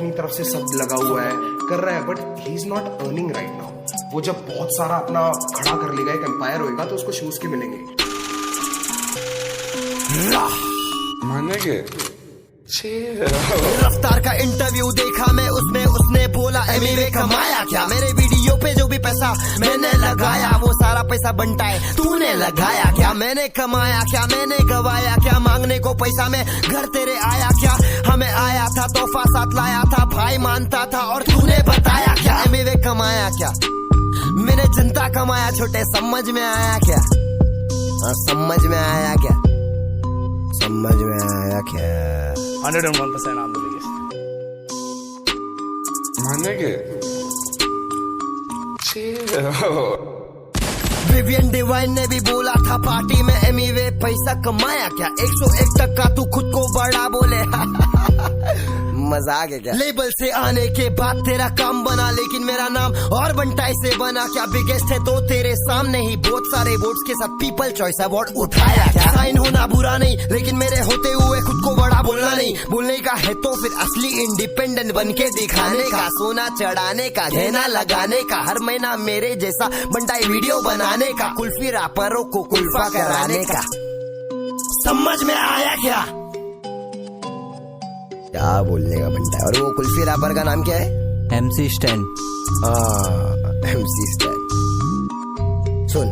अपनी तरफ से सब लगा हुआ है, कर रहा है, but he is not earning right now. वो जब बहुत सारा अपना खड़ा कर लेगा, एक एम्पायर होएगा, तो उसको शूज के मिलेंगे। मानेंगे रफ्तार का इंटरव्यू देखा मैं, उसमें उसने बोला एमिवे कमाया क्या। मेरे वीडियो पे जो भी पैसा मैंने लगाया, वो सारा पैसा बंटा है तूने लगाया क्या। मैंने कमाया क्या, मैंने गवाया क्या, मांगने को पैसा में घर तेरे आया क्या। हमें आया था तोहफा साथ लाया था, भाई मानता था और तूने बताया क्या। एमिवे कमाया क्या, मैंने जनता कमाया छोटे, समझ में आया क्या। समझ में आया क्या, समझ में आया क्या। 101% आप बोलेंगे। मानेंगे विवियन डिवाइन ने भी बोला था पार्टी में, एमिवे पैसा कमाया क्या। 101% तू खुद को बड़ा बोले मजाक है क्या। लेबल से आने के बाद तेरा काम बना, लेकिन मेरा नाम और बंटाई से बना क्या। बिगेस्ट है तो तेरे सामने ही बहुत सारे वोट्स के साथ पीपल चॉइस अवार्ड उठाया क्या। साइन होना बुरा नहीं, लेकिन मेरे होते हुए खुद को बड़ा बोलना नहीं। बोलने का है तो फिर असली इंडिपेंडेंट बन के दिखाने का। सोना चढ़ाने का, गहना लगाने का, हर महीना मेरे जैसा बंटाई वीडियो बनाने का। कुल्फी रापरों को कुल्फा कराने का। समझ में आया क्या बोलने का बंटा है। और वो कुल्फी रैपर का नाम क्या है? MC स्टैन। MC स्टैन। सुन,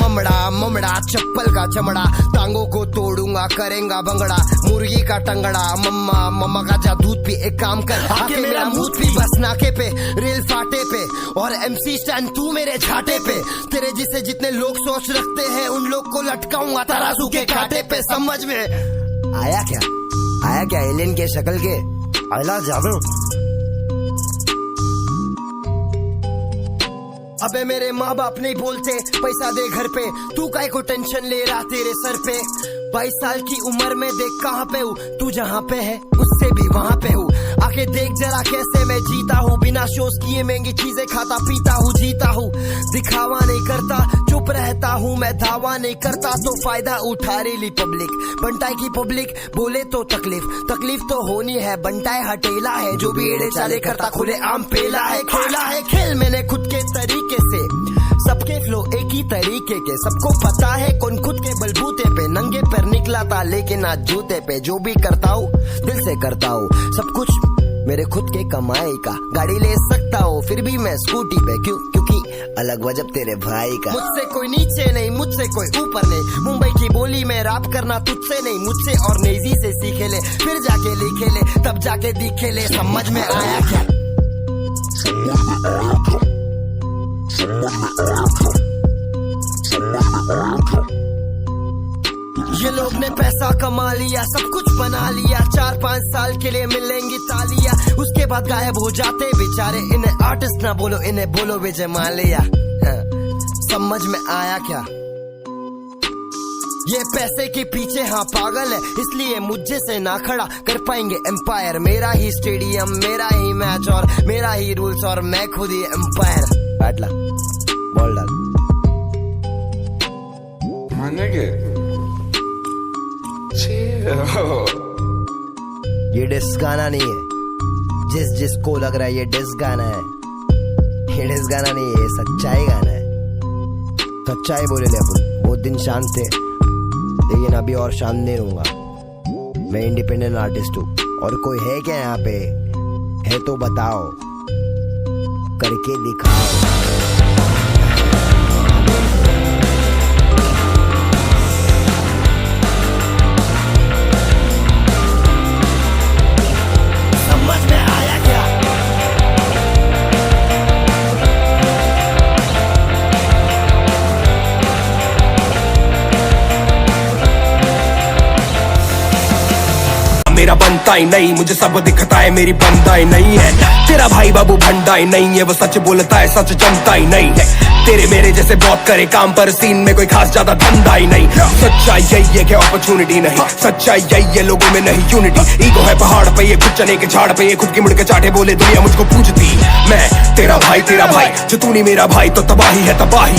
ममड़ा ममड़ा चप्पल का चमड़ा, टांगों को तोड़ूंगा करेंगा भंगड़ा। मुर्गी का टंगड़ा, मम्मा मम्मा का जा दूध पी। एक काम कर आके मेरा मुंह पी, बस नाके पे रेल फाटे पे। और MC स्टैन तू मेरे छाटे पे। तेरे जिसे जितने लोग सोच रखते हैं, उन लोग को लटकाऊंगा तराजू के कांटे पे। समझ में आया क्या, आया क्या एलियन के शक्ल के आला जावे। अबे मेरे माँ बाप नहीं बोलते पैसा दे घर पे, तू काहे को टेंशन ले रहा तेरे सर पे। 22 साल की उम्र में देख कहाँ पे हूँ, तू जहाँ पे है उससे भी वहाँ पे हूँ। आके देख जरा कैसे मैं जीता हूँ, बिना शोज किए महंगी चीजें खाता पीता हूँ, जीता हूँ। दिखावा नहीं करता, चुप रहता हूँ मैं, धावा नहीं करता तो फायदा उठा रही पब्लिक। बंटाई की पब्लिक बोले तो तकलीफ तो होनी है। बंटाई हटेला है, जो भी एड़े चाले करता खुले आम पेला है। खेला है खेल मैंने खुद के तरीके से, सबके फ्लो एक ही तरीके के। सबको पता है कौन खुद के बलबूते पे नंगे पैर निकला था, लेकिन आज जूते पे। जो भी करता हूँ दिल से करता हूँ, सब कुछ मेरे खुद के कमाई का। गाड़ी ले सकता हूँ फिर भी मैं स्कूटी पे, क्यों? क्योंकि अलग वजब तेरे भाई का। मुझसे कोई नीचे नहीं, मुझसे कोई ऊपर नहीं। मुंबई की बोली में रैप करना तुझसे नहीं, मुझसे और नेजी से सीखे ले, फिर जाके लिखे ले, तब जाके दिखे ले। समझ में आया क्या, ये लोग ने पैसा कमा लिया, सब कुछ बना लिया। 4-5 साल के लिए मिलेंगी तालियां, उसके बाद गायब हो जाते बेचारे। इन्हें आर्टिस्ट ना बोलो, इन्हें बोलो विजय माल्या। समझ में आया क्या, ये पैसे के पीछे हाँ पागल है, इसलिए मुझे से ना खड़ा कर पाएंगे एम्पायर। मेरा ही स्टेडियम, मेरा ही मैच और मेरा ही रूल्स, और मैं खुद ही एम्पायर। बैठला बॉल डाल। मानेंगे ये डिस गाना नहीं है, जिसको लग रहा है ये डिस गाना है, ये डिस गाना नहीं है, ये सच्चाई गाना है। सच्चाई बोले ले अपन। बहुत दिन शांत थे, लेकिन अभी और शांत नहीं रहूंगा। मैं इंडिपेंडेंट आर्टिस्ट हूँ। और कोई है क्या यहाँ पे? है तो बताओ, करके दिखाओ। मेरा बनता ही नहीं, मुझे सब दिखता है, मेरी बनता ही नहीं है। तेरा भाई बाबू भंडा ही नहीं है, वो सच बोलता है, सच जमता ही नहीं है। तेरे मेरे जैसे बहुत करे काम, पर सीन में कोई खास ज्यादा धंधा ही नहीं। सच्चाई यही है कि अपॉर्चुनिटी नहीं, सच्चाई यही है लोगों में नहीं यूनिटी। ईगो है पहाड़ पे, ये खुद चने के झाड़ पे, ये खुद की मुड़ के चाटे बोले दुनिया मुझको पूछती। मैं तेरा भाई जो तू नहीं मेरा भाई तो तबाही है तबाही।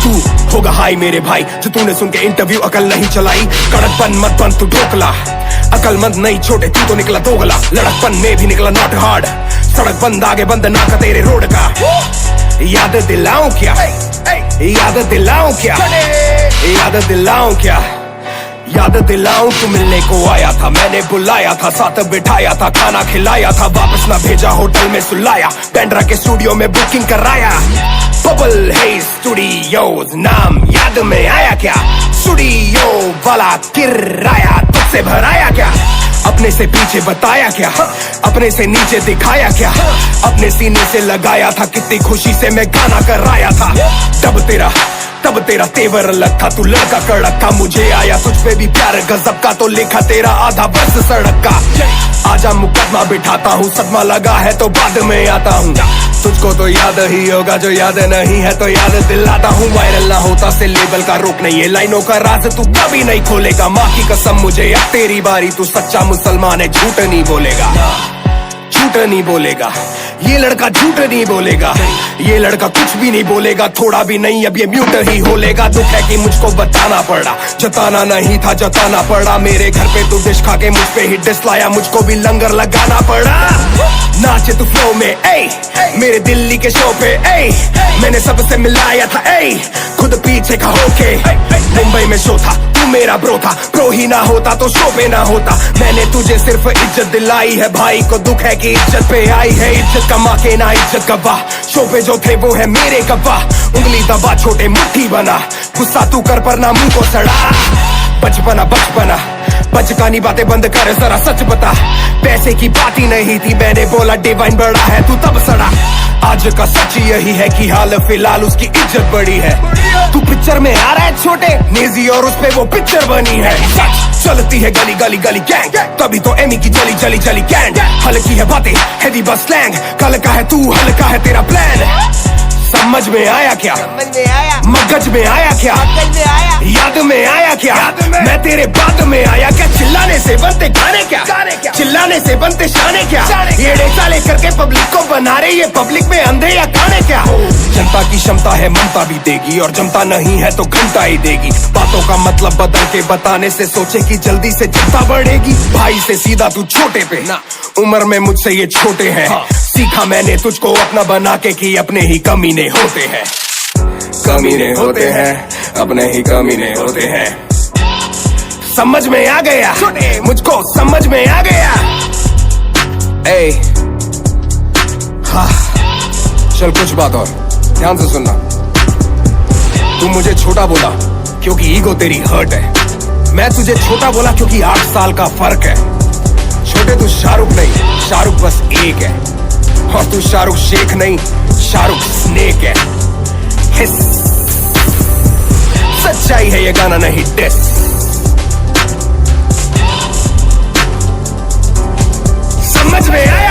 तू होगा हाई मेरे भाई, जो तूने सुन के इंटरव्यू अकल नहीं चलाई। कड़क बन मत बन तू ढोकला, अकलमंद नहीं छोटे, तू तो निकला दोगला। लड़कपन में भी निकला नॉट हार्ड, सड़क बंद आगे बंद ना का तेरे रोड का। याद दिलाऊं क्या, याद दिलाऊं क्या, याद दिलाऊं क्या, याद दिलाऊं तू मिलने को आया था, मैंने बुलाया था, साथ बिठाया था, खाना खिलाया था, वापस ना भेजा होटल में सुलाया, पेंड्रा के स्टूडियो में बुकिंग कराया। बबल है स्टूडियोज नाम याद में आया क्या, स्टूडियो वाला किराया तुझसे भराया क्या, अपने से पीछे बताया क्या, अपने से नीचे दिखाया क्या, अपने सीने से लगाया था, कितनी खुशी से मैं गाना कराया था। तब तेरा तेवर अलग था, तू लड़का कड़क था, मुझे आया तुझ पे भी प्यार गजब का, तो लिखा तेरा आधा बस सड़क का। आजा मुकदमा बिठाता हूँ, सदमा लगा है तो बाद में आता हूँ, तुझको तो याद ही होगा, जो याद नहीं है तो याद दिलाता हूँ। वायरल ना होता से लेबल का रोक नहीं है, लाइनों का राज तू कभी नहीं खोलेगा, माँ की कसम मुझे अब तेरी बारी, तू सच्चा मुसलमान है, झूठ नहीं बोलेगा, झूठ नहीं बोलेगा, ये लड़का झूठ नहीं बोलेगा, ये लड़का कुछ भी नहीं बोलेगा, थोड़ा भी नहीं, अब ये म्यूट ही होलेगा। दुख है कि मुझको बताना पड़ा, जताना नहीं था जताना पड़ा, मेरे घर पे तू डिश खा के मुझ पे ही डिश लाया, मुझको भी लंगर लगाना पड़ा। नाचे तू फ्लो में मेरे दिल्ली के शो पे मैंने सबसे मिलाया था खुद पीछे का होके, मुंबई में शो था, तू मेरा ब्रो था, प्रो ही ना होता तो शो पे ना होता, मैंने तुझे सिर्फ इज्जत दिलाई है, भाई को दुख है कि इज्जत पे आई है, इज्जत कमा के ना इज्जत गवाह, शो पे जो थे वो है मेरे गवाह, उंगली दबा छोटे मुट्ठी बना, गुस्सा तू कर पर ना मुंह को सड़ा, बचपना बचकानी बातें बंद कर, जरा सच बता, पैसे की बात ही नहीं थी, मैंने बोला डिवाइन बड़ा है, तू तब सड़ा। आज का सच यही है कि हाल फिलहाल उसकी इज्जत बड़ी है, तू पिक्चर में आ रहा है छोटे नेजी और उस पे वो पिक्चर बनी है, सच चलती है गली गली गली गैंग, तभी तो एमी की जली जली जली कैंड, हल्की है बातें हैवी बस स्लैंग, कल का है तू हल्का है तेरा प्लान, समझ में आया क्या, मगज में आया क्या, याद में आया क्या, मैं तेरे बाद में आया क्या, चिल्लाने से बनते गाने क्या, चिल्लाने से बनते शाने क्या, येड़े चाले करके पब्लिक को बना रहे ये पब्लिक में अंधे या काने क्या। जनता की क्षमता है ममता भी देगी, और जमता नहीं है तो घंटा ही देगी, बातों का मतलब बदल के बताने से सोचे कि जल्दी से जनता बढ़ेगी, भाई से सीधा तू छोटे पे ना, उम्र में मुझसे ये छोटे हैं, सीखा मैंने तुझको अपना बना के कि अपने ही कमीने होते हैं, कमीने होते हैं, अपने ही कमीने होते हैं, समझ में आ गया मुझको, समझ में आ गया। हाँ चल कुछ बात और ध्यान से सुनना, तू मुझे छोटा बोला क्योंकि ईगो तेरी हर्ट है, मैं तुझे छोटा बोला क्योंकि 8 साल का फर्क है, छोटे तू शाहरुख नहीं, शाहरुख बस एक है, और तू शाहरुख शेख नहीं, शाहरुख स्नेक है, सच्चाई है ये गाना नहीं डिस, समझ में आया।